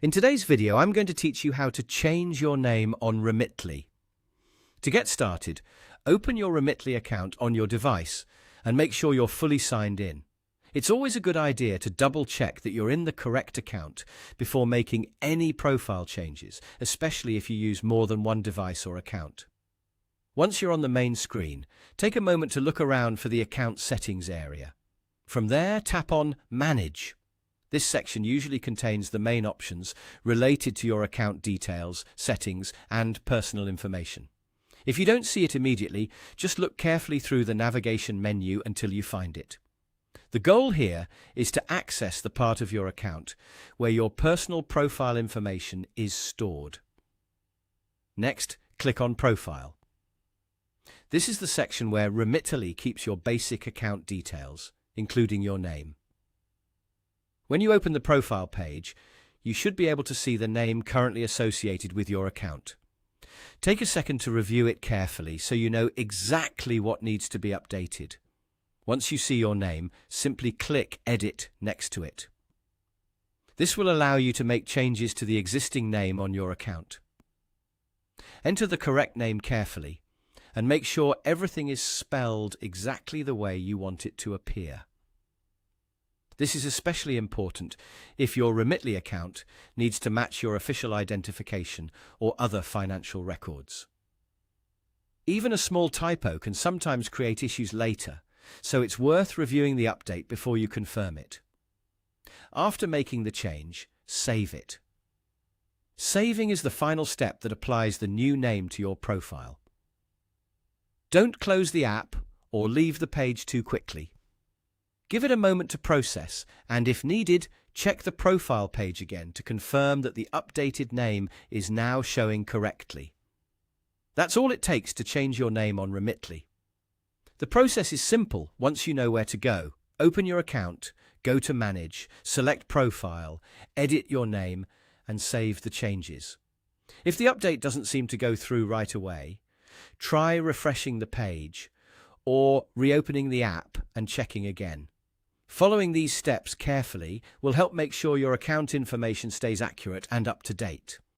In today's video, I'm going to teach you how to change your name on Remitly. To get started, open your Remitly account on your device and make sure you're fully signed in. It's always a good idea to double-check that you're in the correct account before making any profile changes, especially if you use more than one device or account. Once you're on the main screen, take a moment to look around for the account settings area. From there, tap on Manage. This section usually contains the main options related to your account details, settings, and personal information. If you don't see it immediately, just look carefully through the navigation menu until you find it. The goal here is to access the part of your account where your personal profile information is stored. Next, click on Profile. This is the section where Remitly keeps your basic account details, including your name. When you open the profile page, you should be able to see the name currently associated with your account. Take a second to review it carefully so you know exactly what needs to be updated. Once you see your name, simply click Edit next to it. This will allow you to make changes to the existing name on your account. Enter the correct name carefully and make sure everything is spelled exactly the way you want it to appear. This is especially important if your Remitly account needs to match your official identification or other financial records. Even a small typo can sometimes create issues later, so it's worth reviewing the update before you confirm it. After making the change, save it. Saving is the final step that applies the new name to your profile. Don't close the app or leave the page too quickly. Give it a moment to process, and if needed, check the profile page again to confirm that the updated name is now showing correctly. That's all it takes to change your name on Remitly. The process is simple once you know where to go. Open your account, go to Manage, select Profile, edit your name, and save the changes. If the update doesn't seem to go through right away, try refreshing the page or reopening the app and checking again. Following these steps carefully will help make sure your account information stays accurate and up to date.